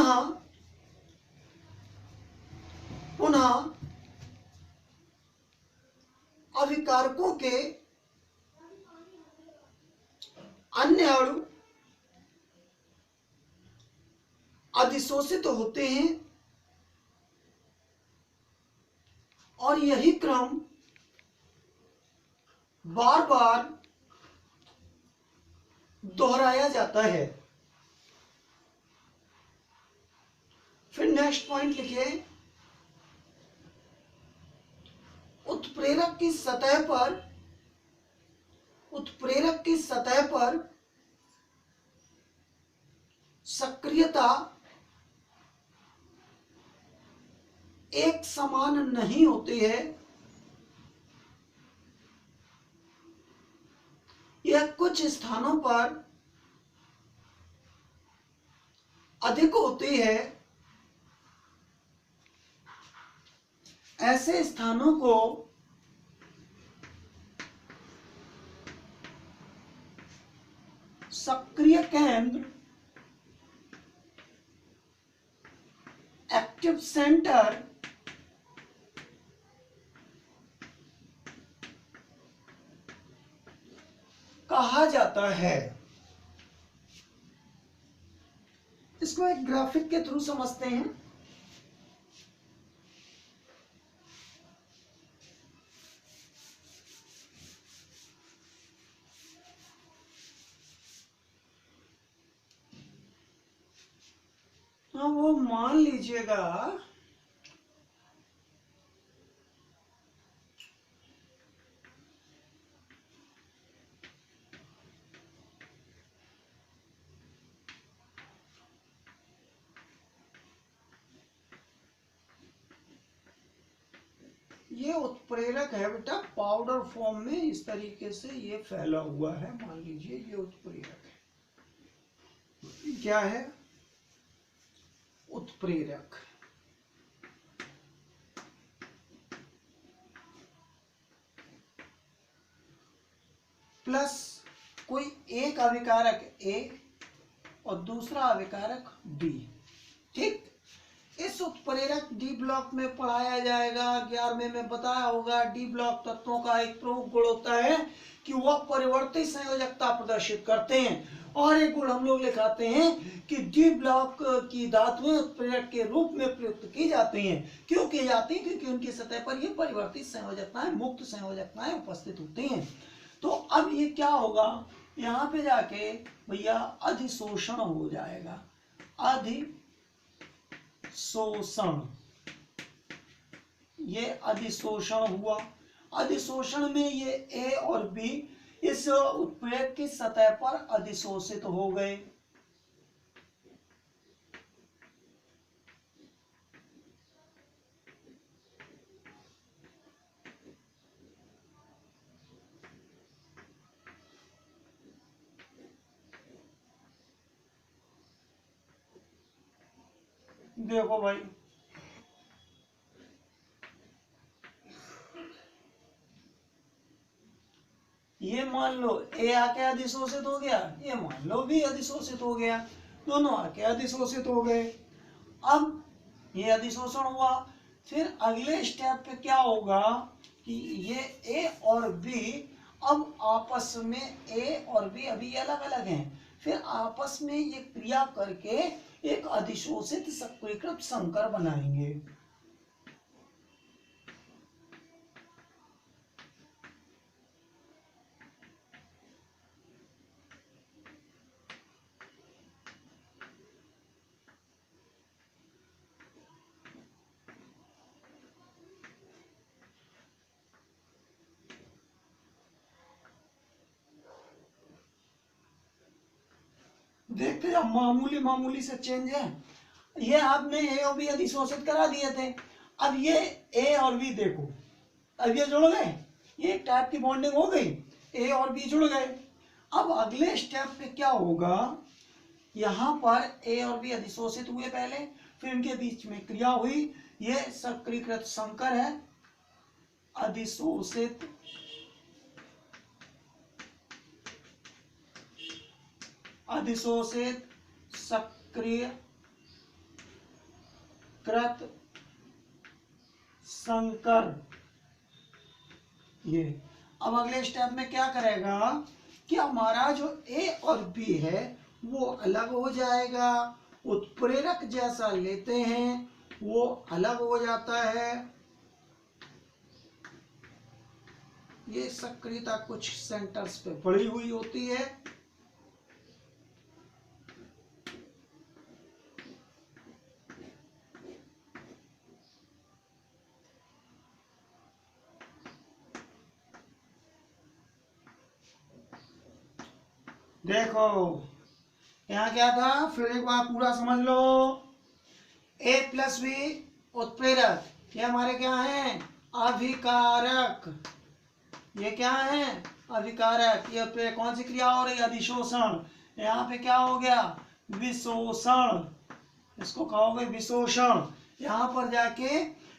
पुनः पुनः अभिकारकों के अन्य अणु अधिशोषित होते हैं और यही क्रम बार बार दोहराया जाता है। फिर नेक्स्ट पॉइंट लिखिए, उत्प्रेरक की सतह पर सक्रियता एक समान नहीं होती है। यह कुछ स्थानों पर अधिक होती है। ऐसे स्थानों को सक्रिय केंद्र, एक्टिव सेंटर कहा जाता है। इसको एक ग्राफिक के थ्रू समझते हैं। हाँ, वो मान लीजिएगा ये उत्प्रेरक है बेटा, पाउडर फॉर्म में इस तरीके से ये फैला हुआ है। मान लीजिए ये उत्प्रेरक है। क्या है? उत्प्रेरक। प्लस कोई एक अभिकारक A और दूसरा अभिकारक B। ठीक, इस उत्प्रेरक डी ब्लॉक में पढ़ाया जाएगा। 11वें में बताया होगा, डी ब्लॉक तत्वों का एक प्रमुख गुण होता है कि वह परिवर्ती संयोजकता प्रदर्शित करते हैं। और एक गुण हम लोग लिखाते हैं कि डी ब्लॉक की धातुएं उत्प्रेरक के रूप में प्रयुक्त की जाती हैं। क्यों की जाती हैं? क्योंकि उनकी सतह पर ये परिवर्तित संयोजकताएं, मुक्त संयोजकताएं उपस्थित होती हैं। तो अब ये क्या होगा, यहाँ पे जाके भैया अधिशोषण हो जाएगा। अधिशोषण, ये अधिशोषण हुआ। अधिशोषण में ये A और B इस उत्प्रेरक की सतह पर अधिशोषित हो गए। देखो भाई, ये मान लो A आके अधिशोषित हो गया, ये मान लो B अधिशोषित हो गया, दोनों आके अधिशोषित हो गए। अब ये अधिशोषण हुआ, फिर अगले स्टेप पे क्या होगा कि ये A और B अब आपस में, A और B अभी अलग अलग हैं, फिर आपस में ये क्रिया करके एक अधिशोषित सक्रियकृत संकर बनाएंगे। देखते जाओ, मामूली मामूली से चेंज है। ये आपने A और B अधिशोषित करा दिए थे, अब ये A और B देखो, अब ये जुड़ गए, ये एक टाइप की बॉन्डिंग हो गई, A और B जुड़ गए। अब अगले स्टेप पे क्या होगा, यहाँ पर A और B अधिशोषित हुए पहले, फिर इनके बीच में क्रिया हुई, ये सक्रियकृत संकर है, अधिशोषित अधिशोषित सक्रिय कृत संकर। ये अब अगले स्टेप में क्या करेगा कि हमारा जो ए और बी है वो अलग हो जाएगा, उत्प्रेरक जैसा लेते हैं वो अलग हो जाता है। ये सक्रियता कुछ सेंटर्स पे बढ़ी हुई होती है। देखो यहाँ क्या था, फिर एक बार पूरा समझ लो। ए प्लस बी उत्प्रेरक, ये हमारे क्या हैं, अभिकारक। ये क्या है, अभिकारक। ये पे कौन सी क्रिया हो रही है, अधिशोषण। यहाँ पे क्या हो गया, विशोषण। इसको कहोगे विशोषण। यहाँ पर जाके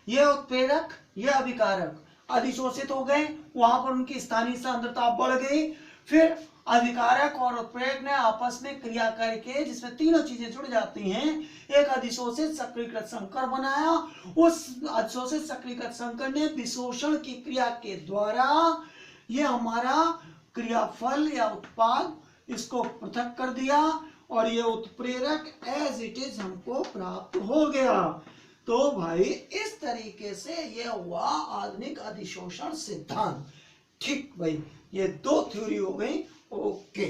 ये उत्प्रेरक ये अभिकारक अधिशोषित हो गए, वहां पर उनकी स्थानीय सांद्रता बढ़ गई। फिर अभिकारक और उत्प्रेरक ने आपस में क्रिया करके जिसमें तीनों चीजें जुड़ जाती हैं, एक अधिशोषित सक्रियकृत संकर बनाया। उस अधिशोषित सक्रियकृत संकर ने विशोषण की क्रिया के द्वारा ये हमारा क्रियाफल या उत्पाद इसको पृथक कर दिया और ये उत्प्रेरक एज इट इज हमको प्राप्त हो गया। तो भाई इस तरीके से ये हुआ आधुनिक अधिशोषण सिद्धांत। ठीक भाई, ये दो थ्योरी हो गई। ओके।